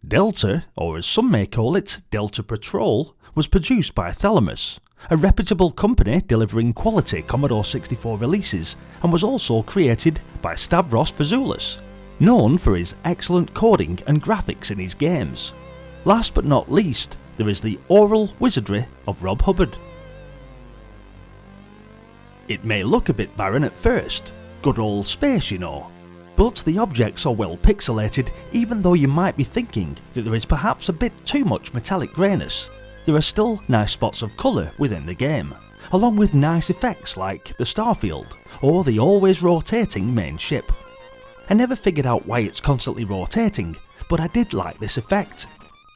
Delta, or as some may call it, Delta Patrol, was produced by Thalamus, a reputable company delivering quality Commodore 64 releases, and was also created by Stavros Fasoulas, known for his excellent coding and graphics in his games. Last but not least, there is the oral wizardry of Rob Hubbard. It may look a bit barren at first, good old space you know, but the objects are well pixelated even though you might be thinking that there is perhaps a bit too much metallic greyness. There are still nice spots of colour within the game, along with nice effects like the starfield or the always rotating main ship. I never figured out why it's constantly rotating, but I did like this effect.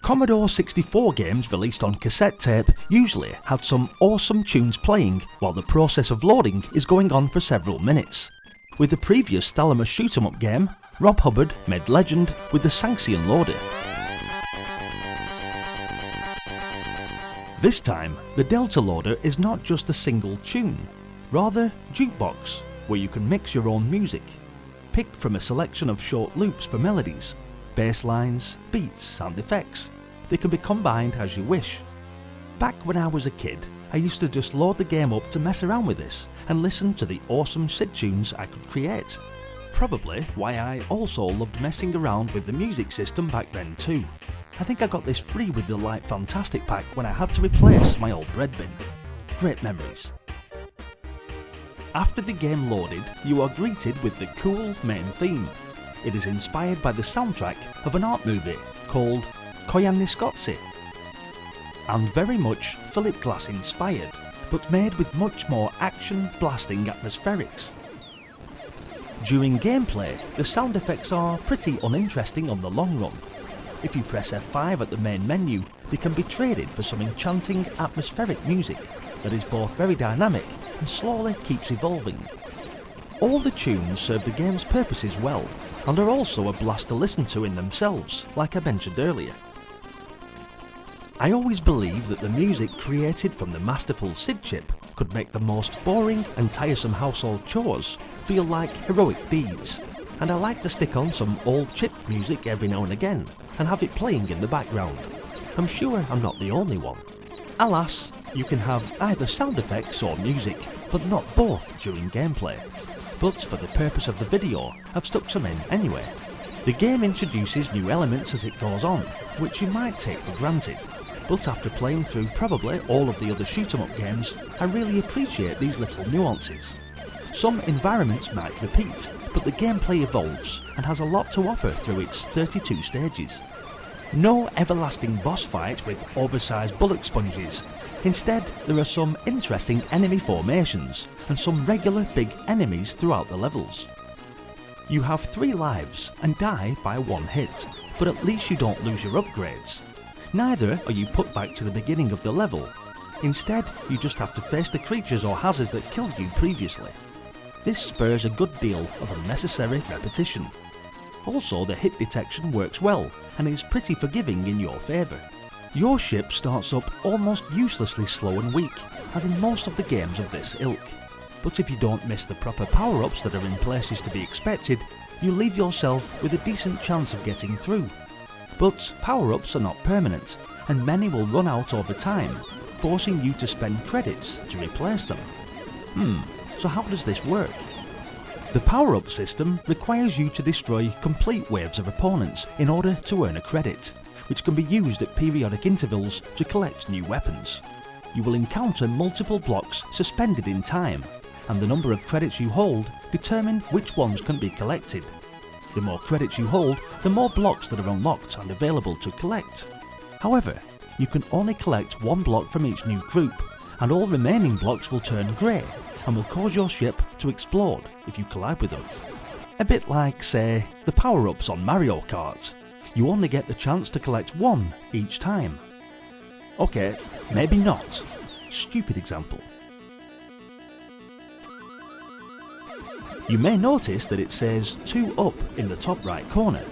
Commodore 64 games released on cassette tape usually had some awesome tunes playing while the process of loading is going on for several minutes. With the previous Thalamus shoot-'em-up game, Rob Hubbard made legend with the Sanction loader. This time, the Delta loader is not just a single tune, rather jukebox, where you can mix your own music. Pick from a selection of short loops for melodies, bass lines, beats, sound effects. They can be combined as you wish. Back when I was a kid, I used to just load the game up to mess around with this and listen to the awesome SID tunes I could create. Probably why I also loved messing around with the music system back then too. I think I got this free with the Light Fantastic pack when I had to replace my old bread bin. Great memories. After the game loaded, you are greeted with the cool main theme. It is inspired by the soundtrack of an art movie called Koyaanisqatsi, and very much Philip Glass inspired, but made with much more action blasting atmospherics. During gameplay, the sound effects are pretty uninteresting on the long run. If you press F5 at the main menu, they can be traded for some enchanting atmospheric music that is both very dynamic and slowly keeps evolving. All the tunes serve the game's purposes well, and are also a blast to listen to in themselves, like I mentioned earlier. I always believed that the music created from the masterful SID chip could make the most boring and tiresome household chores feel like heroic deeds, and I like to stick on some old chip music every now and again and have it playing in the background. I'm sure I'm not the only one. Alas, you can have either sound effects or music, but not both during gameplay. But for the purpose of the video, I've stuck some in anyway. The game introduces new elements as it goes on, which you might take for granted. But after playing through probably all of the other shoot-'em-up games, I really appreciate these little nuances. Some environments might repeat, but the gameplay evolves and has a lot to offer through its 32 stages. No everlasting boss fights with oversized bullet sponges. Instead, there are some interesting enemy formations and some regular big enemies throughout the levels. You have 3 lives and die by 1 hit, but at least you don't lose your upgrades. Neither are you put back to the beginning of the level. Instead, you just have to face the creatures or hazards that killed you previously. This spurs a good deal of unnecessary repetition. Also, the hit detection works well and is pretty forgiving in your favour. Your ship starts up almost uselessly slow and weak, as in most of the games of this ilk. But if you don't miss the proper power-ups that are in places to be expected, you leave yourself with a decent chance of getting through. But power-ups are not permanent, and many will run out over time, forcing you to spend credits to replace them. So how does this work? The power-up system requires you to destroy complete waves of opponents in order to earn a credit, which can be used at periodic intervals to collect new weapons. You will encounter multiple blocks suspended in time, and the number of credits you hold determine which ones can be collected. The more credits you hold, the more blocks that are unlocked and available to collect. However, you can only collect 1 block from each new group, and all remaining blocks will turn grey and will cause your ship to explode if you collide with them. A bit like, say, the power-ups on Mario Kart. You only get the chance to collect 1 each time. Okay, maybe not. Stupid example. You may notice that it says 2 up in the top right corner.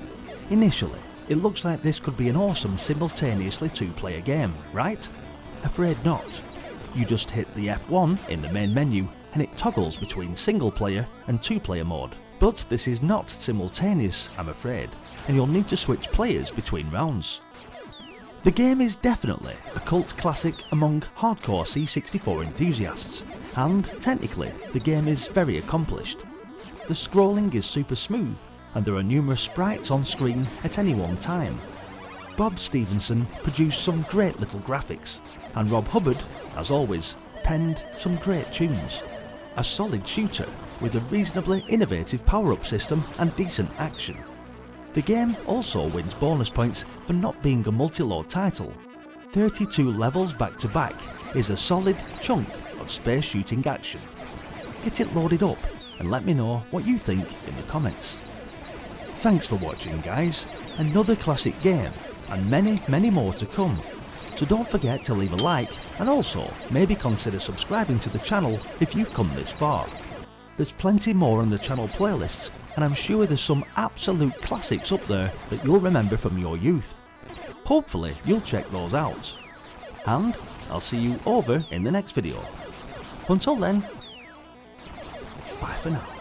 Initially, it looks like this could be an awesome simultaneously 2-player game, right? Afraid not. You just hit the F1 in the main menu and it toggles between single player and 2-player mode. But this is not simultaneous, I'm afraid, and you'll need to switch players between rounds. The game is definitely a cult classic among hardcore C64 enthusiasts, and technically the game is very accomplished. The scrolling is super smooth, and there are numerous sprites on screen at any one time. Bob Stevenson produced some great little graphics, and Rob Hubbard, as always, penned some great tunes. A solid shooter with a reasonably innovative power-up system and decent action. The game also wins bonus points for not being a multi-load title. 32 levels back to back is a solid chunk of space shooting action. Get it loaded up and let me know what you think in the comments. Thanks for watching guys, another classic game and many more to come. So don't forget to leave a like and also maybe consider subscribing to the channel if you've come this far. There's plenty more on the channel playlists, and I'm sure there's some absolute classics up there that you'll remember from your youth. Hopefully you'll check those out. And I'll see you over in the next video. Until then, bye for now.